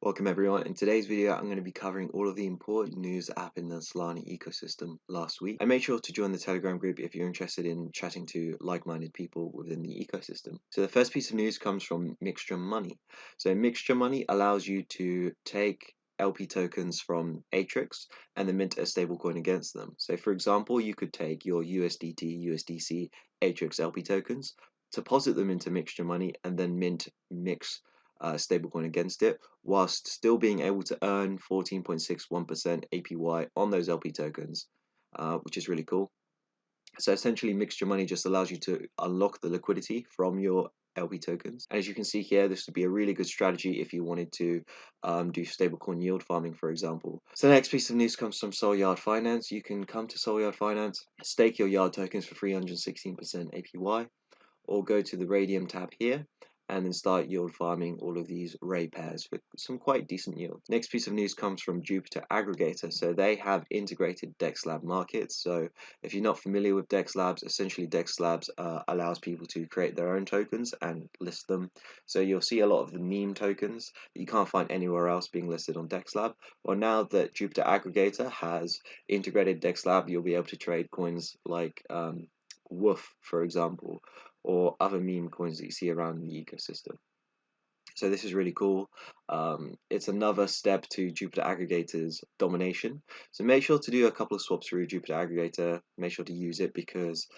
Welcome everyone. In today's video, I'm going to be covering all of the important news that happened in the Solana ecosystem last week. And make sure to join the Telegram group if you're interested in chatting to like-minded people within the ecosystem. So the first piece of news comes from Mixture Money. So Mixture Money allows you to take LP tokens from Atrix and then mint a stablecoin against them. So for example, you could take your USDT, USDC, Atrix LP tokens, deposit them into Mixture Money, and then mint Mix stablecoin against it, whilst still being able to earn 14.61% APY on those LP tokens, which is really cool. So essentially, Mixture Money just allows you to unlock the liquidity from your LP tokens. And as you can see here, this would be a really good strategy if you wanted to do stablecoin yield farming, for example. So the next piece of news comes from Solyard Finance. You can come to Solyard Finance, stake your Yard tokens for 316% APY, or go to the Radium tab here and then start yield farming all of these ray pairs with some quite decent yield. Next piece of news comes from Jupiter Aggregator. So they have integrated DEX Lab markets. So if you're not familiar with DEX Labs, essentially DEX Labs allows people to create their own tokens and list them. So you'll see a lot of the meme tokens that you can't find anywhere else being listed on DEX Lab. Well, now that Jupiter Aggregator has integrated DEX Lab, you'll be able to trade coins like Woof, for example, or other meme coins that you see around the ecosystem. So this is really cool. It's another step to Jupiter Aggregator's domination. So make sure to do a couple of swaps through Jupiter Aggregator. Make sure to use it because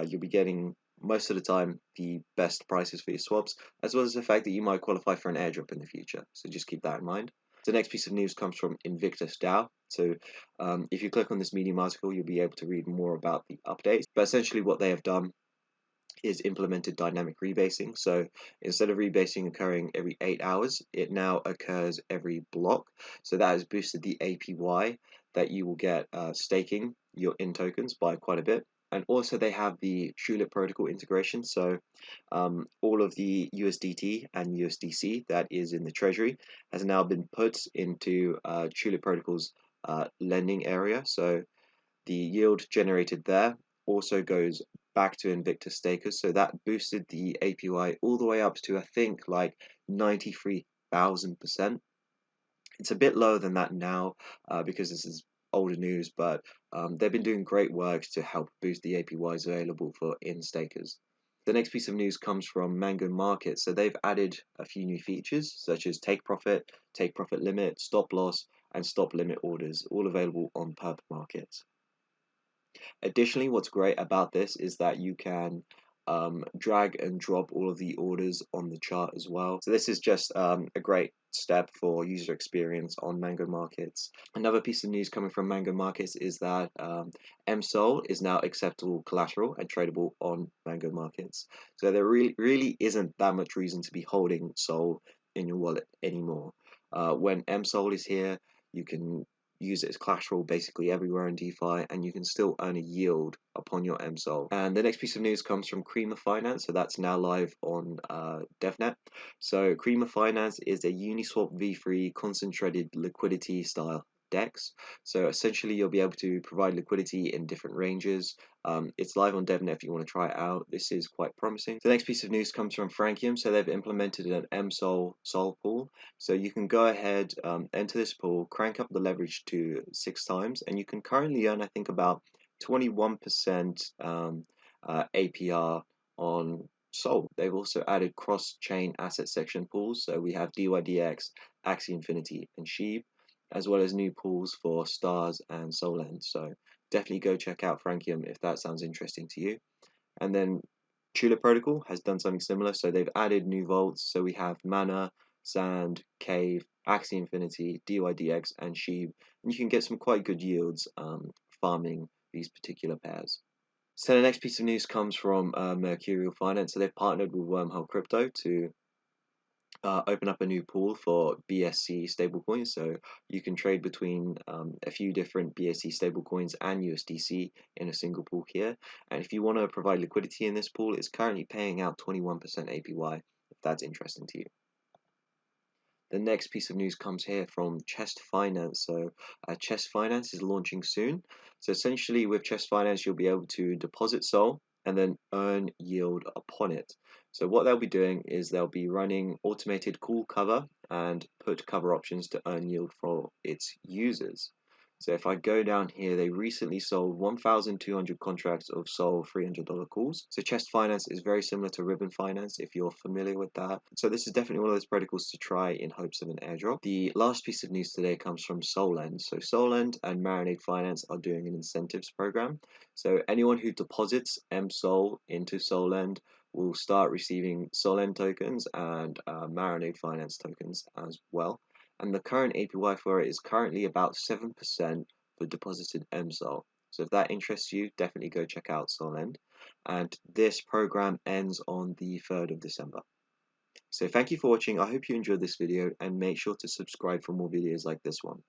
you'll be getting most of the time the best prices for your swaps, as well as the fact that you might qualify for an airdrop in the future. So just keep that in mind. The next piece of news comes from Invictus DAO. So if you click on this Medium article, you'll be able to read more about the updates. But essentially what they have done is implemented dynamic rebasing. So instead of rebasing occurring every 8 hours, it now occurs every block. So that has boosted the APY that you will get staking your in tokens by quite a bit. And also they have the Tulip protocol integration. So all of the USDT and USDC that is in the treasury has now been put into Tulip protocol's lending area. So the yield generated there also goes back to Invictus stakers, so that boosted the APY all the way up to, I think, like 93,000%. It's a bit lower than that now because this is older news, but they've been doing great work to help boost the APYs available for in stakers. The next piece of news comes from Mango Market. So they've added a few new features such as take profit limit, stop loss, and stop limit orders, all available on Purple Markets. Additionally, what's great about this is that you can drag and drop all of the orders on the chart as well. So this is just a great step for user experience on Mango Markets. Another piece of news coming from Mango Markets is that MSOL is now acceptable collateral and tradable on Mango Markets. So there really isn't that much reason to be holding SOL in your wallet anymore. When MSOL is here, you can use it as collateral basically everywhere in DeFi, and you can still earn a yield upon your MSOL. And the next piece of news comes from Crema Finance, so that's now live on DevNet. So Crema Finance is a Uniswap v3 concentrated liquidity style DEX. So essentially you'll be able to provide liquidity in different ranges. It's live on DevNet if you want to try it out. This is quite promising. The next piece of news comes from Francium. So they've implemented an MSOL Sol pool. So you can go ahead, enter this pool, crank up the leverage to 6 times, and you can currently earn, I think, about 21% APR on Sol. They've also added cross-chain asset section pools. So we have DYDX, Axie Infinity, and Sheeb, as well as new pools for Stars and Solend. So definitely go check out Francium if that sounds interesting to you. And then Tulip Protocol has done something similar. So they've added new vaults. So we have Mana, Sand, Cave, Axie Infinity, DYDX, and Sheeb. And you can get some quite good yields farming these particular pairs. So the next piece of news comes from Mercurial Finance. So they've partnered with Wormhole Crypto to open up a new pool for BSC stablecoins. So you can trade between a few different BSC stablecoins and USDC in a single pool here. And if you want to provide liquidity in this pool, it's currently paying out 21% APY, if that's interesting to you. The next piece of news comes here from Chest Finance. So Chest Finance is launching soon. So essentially with Chest Finance, you'll be able to deposit SOL and then earn yield upon it. So what they'll be doing is they'll be running automated call cover and put cover options to earn yield for its users. So if I go down here, they recently sold 1,200 contracts of Sol $300 calls. So Chest Finance is very similar to Ribbon Finance if you're familiar with that. So this is definitely one of those protocols to try in hopes of an airdrop. The last piece of news today comes from Solend. So Solend and Marinade Finance are doing an incentives program. So anyone who deposits MSOL into Solend will start receiving Solend tokens and Marinade Finance tokens as well. And the current APY for it is currently about 7% for deposited MSOL. So if that interests you, definitely go check out Solend. And this program ends on the 3rd of December. So thank you for watching. I hope you enjoyed this video and make sure to subscribe for more videos like this one.